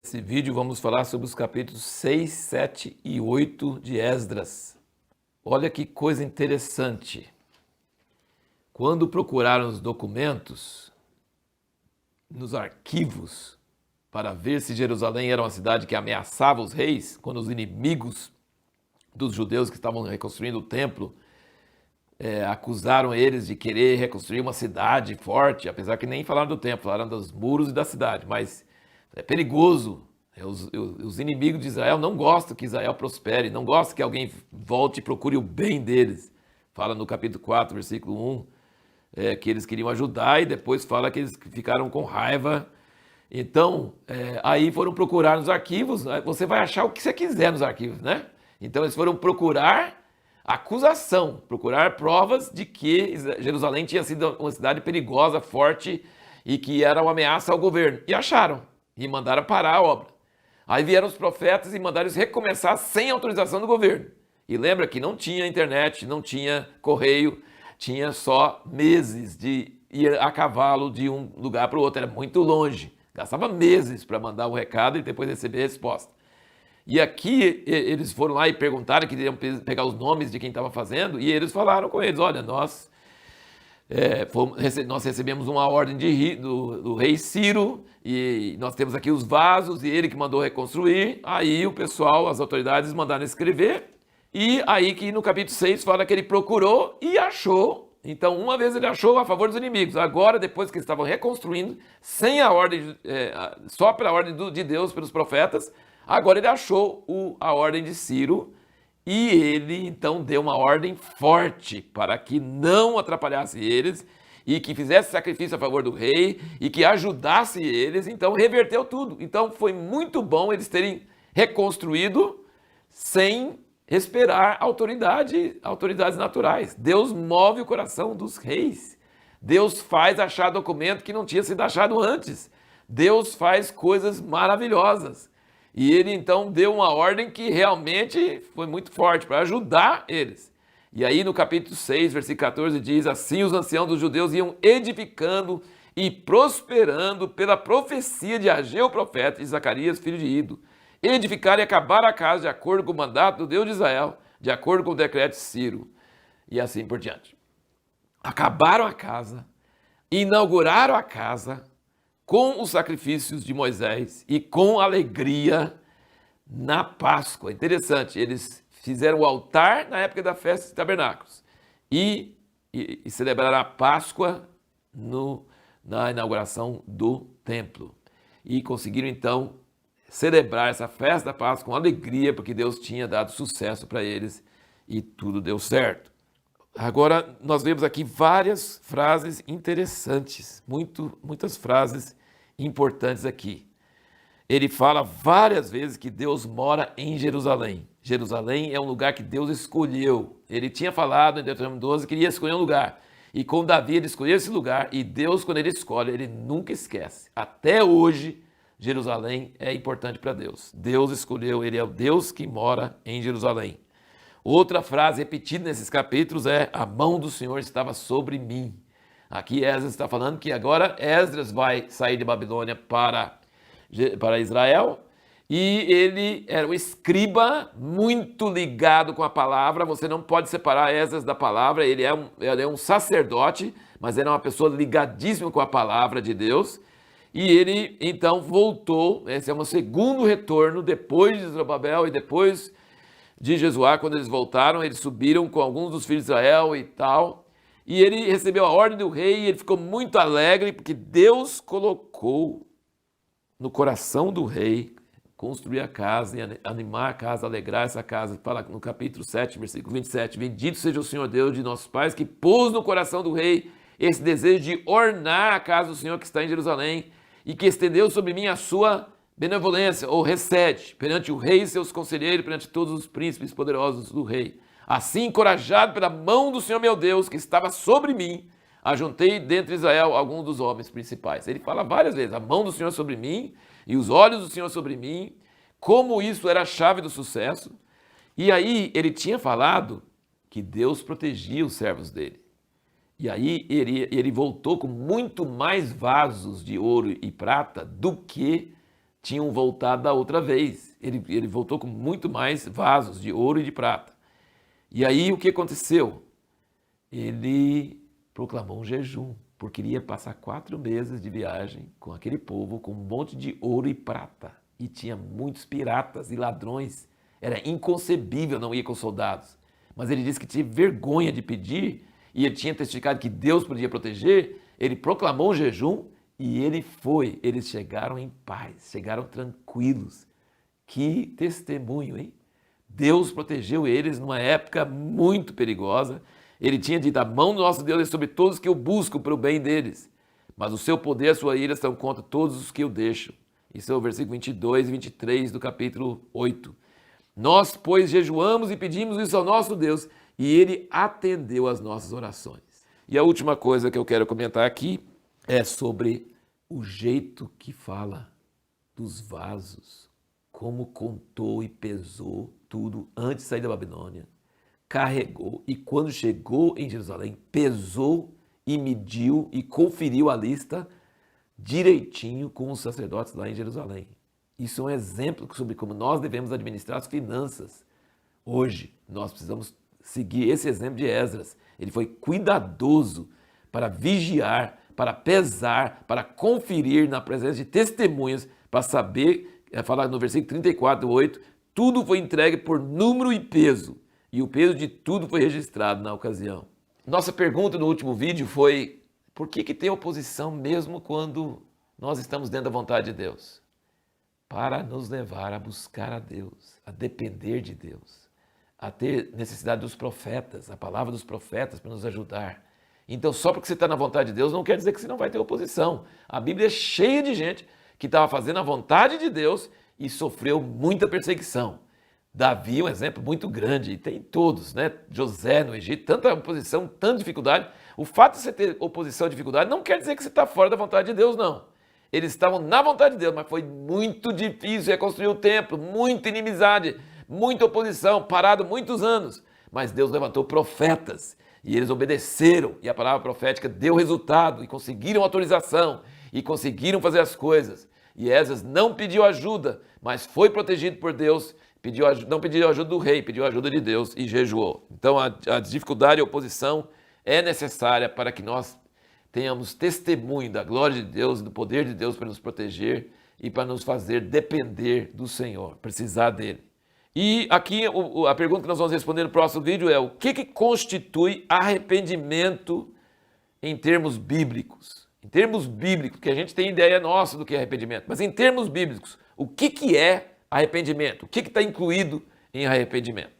Nesse vídeo vamos falar sobre os capítulos 6, 7 e 8 de Esdras. Olha que coisa interessante. Quando procuraram os documentos nos arquivos para ver se Jerusalém era uma cidade que ameaçava os reis, quando os inimigos dos judeus que estavam reconstruindo o templo acusaram eles de querer reconstruir uma cidade forte, apesar que nem falaram do templo, falaram dos muros e da cidade, mas é perigoso. Os inimigos de Israel não gostam que Israel prospere, não gostam que alguém volte e procure o bem deles. Fala no capítulo 4, versículo 1, que eles queriam ajudar e depois fala que eles ficaram com raiva. Então, aí foram procurar nos arquivos, você vai achar o que você quiser nos arquivos, né? Então eles foram procurar acusação, procurar provas de que Jerusalém tinha sido uma cidade perigosa, forte e que era uma ameaça ao governo. E acharam, e mandaram parar a obra. Aí vieram os profetas e mandaram eles recomeçar sem autorização do governo. E lembra que não tinha internet, não tinha correio, tinha só meses de ir a cavalo de um lugar para o outro, era muito longe. Gastava meses para mandar o recado e depois receber a resposta. E aqui eles foram lá e perguntaram, queriam pegar os nomes de quem estava fazendo, e eles falaram com eles, olha, nós recebemos uma ordem do rei Ciro, e nós temos aqui os vasos, e ele que mandou reconstruir. Aí o pessoal, as autoridades mandaram escrever, e aí que no capítulo 6 fala que ele procurou e achou. Então, uma vez ele achou a favor dos inimigos, agora, depois que eles estavam reconstruindo, sem a ordem, só pela ordem de Deus, pelos profetas, agora ele achou a ordem de Ciro, e ele então deu uma ordem forte para que não atrapalhasse eles e que fizesse sacrifício a favor do rei e que ajudasse eles, então reverteu tudo. Então foi muito bom eles terem reconstruído sem esperar autoridades naturais. Deus move o coração dos reis. Deus faz achar documento que não tinha sido achado antes. Deus faz coisas maravilhosas. E ele então deu uma ordem que realmente foi muito forte para ajudar eles. E aí no capítulo 6, versículo 14 diz: assim os anciãos dos judeus iam edificando e prosperando pela profecia de Ageu profeta e Zacarias filho de Ido. Edificar e acabar a casa de acordo com o mandato do Deus de Israel, de acordo com o decreto de Ciro. E assim por diante. Acabaram a casa, inauguraram a casa com os sacrifícios de Moisés e com alegria na Páscoa. Interessante, eles fizeram o altar na época da festa de tabernáculos e celebraram a Páscoa na inauguração do templo. E conseguiram então celebrar essa festa da Páscoa com alegria, porque Deus tinha dado sucesso para eles e tudo deu certo. Agora, nós vemos aqui várias frases interessantes, muitas frases importantes aqui. Ele fala várias vezes que Deus mora em Jerusalém. Jerusalém é um lugar que Deus escolheu. Ele tinha falado em Deuteronômio 12 que iria escolher um lugar. E com Davi ele escolheu esse lugar. E Deus, quando ele escolhe, ele nunca esquece. Até hoje, Jerusalém é importante para Deus. Deus escolheu, ele é o Deus que mora em Jerusalém. Outra frase repetida nesses capítulos é: a mão do Senhor estava sobre mim. Aqui Esdras está falando que agora Esdras vai sair de Babilônia para Israel, e ele era um escriba muito ligado com a palavra. Você não pode separar Esdras da palavra. Ele é um sacerdote, mas ele é uma pessoa ligadíssima com a palavra de Deus. E ele então voltou. Esse é um segundo retorno depois de Zorobabel e depois de Jesuá. Quando eles voltaram, eles subiram com alguns dos filhos de Israel e tal. E ele recebeu a ordem do rei e ele ficou muito alegre, porque Deus colocou no coração do rei construir a casa e animar a casa, alegrar essa casa. Fala no capítulo 7, versículo 27, bendito seja o Senhor Deus de nossos pais, que pôs no coração do rei esse desejo de ornar a casa do Senhor que está em Jerusalém, e que estendeu sobre mim a sua benevolência, ou recede, perante o rei e seus conselheiros, perante todos os príncipes poderosos do rei. Assim, encorajado pela mão do Senhor meu Deus, que estava sobre mim, ajuntei dentre Israel alguns dos homens principais. Ele fala várias vezes, a mão do Senhor sobre mim e os olhos do Senhor sobre mim, como isso era a chave do sucesso. E aí ele tinha falado que Deus protegia os servos dele. E aí ele voltou com muito mais vasos de ouro e prata do que tinham voltado da outra vez. Ele voltou com muito mais vasos de ouro e de prata. E aí o que aconteceu? Ele proclamou um jejum, porque iria passar 4 meses de viagem com aquele povo, com um monte de ouro e prata. E tinha muitos piratas e ladrões. Era inconcebível não ir com soldados. Mas ele disse que tinha vergonha de pedir, e ele tinha testificado que Deus podia proteger. Ele proclamou um jejum e ele foi. Eles chegaram em paz, chegaram tranquilos. Que testemunho, hein? Deus protegeu eles numa época muito perigosa. Ele tinha dito: a mão do nosso Deus é sobre todos que eu busco para o bem deles, mas o seu poder e a sua ira são contra todos os que eu deixo. Isso é o versículo 22 e 23 do capítulo 8. Nós, pois, jejuamos e pedimos isso ao nosso Deus, e ele atendeu às nossas orações. E a última coisa que eu quero comentar aqui é sobre o jeito que fala dos vasos, como contou e pesou tudo antes de sair da Babilônia, carregou, e quando chegou em Jerusalém, pesou e mediu e conferiu a lista direitinho com os sacerdotes lá em Jerusalém. Isso é um exemplo sobre como nós devemos administrar as finanças. Hoje, nós precisamos seguir esse exemplo de Esdras. Ele foi cuidadoso para vigiar, para pesar, para conferir na presença de testemunhas, para saber, falar no versículo 34, 8, tudo foi entregue por número e peso, e o peso de tudo foi registrado na ocasião. Nossa pergunta no último vídeo foi: por que tem oposição mesmo quando nós estamos dentro da vontade de Deus? Para nos levar a buscar a Deus, a depender de Deus, a ter necessidade dos profetas, a palavra dos profetas para nos ajudar. Então, só porque você está na vontade de Deus não quer dizer que você não vai ter oposição. A Bíblia é cheia de gente que estava fazendo a vontade de Deus e sofreu muita perseguição. Davi é um exemplo muito grande, e tem todos, né? José no Egito, tanta oposição, tanta dificuldade. O fato de você ter oposição e dificuldade não quer dizer que você está fora da vontade de Deus, não. Eles estavam na vontade de Deus, mas foi muito difícil reconstruir o templo, muita inimizade, muita oposição, parado muitos anos. Mas Deus levantou profetas e eles obedeceram, e a palavra profética deu resultado, e conseguiram autorização, e conseguiram fazer as coisas. E Esdras não pediu ajuda, mas foi protegido por Deus, não pediu ajuda do rei, pediu ajuda de Deus e jejuou. Então a dificuldade e a oposição é necessária para que nós tenhamos testemunho da glória de Deus, do poder de Deus para nos proteger e para nos fazer depender do Senhor, precisar dele. E aqui a pergunta que nós vamos responder no próximo vídeo é: o que constitui arrependimento em termos bíblicos? Em termos bíblicos, que a gente tem ideia nossa do que é arrependimento, mas em termos bíblicos, o que é arrependimento? O que está incluído em arrependimento?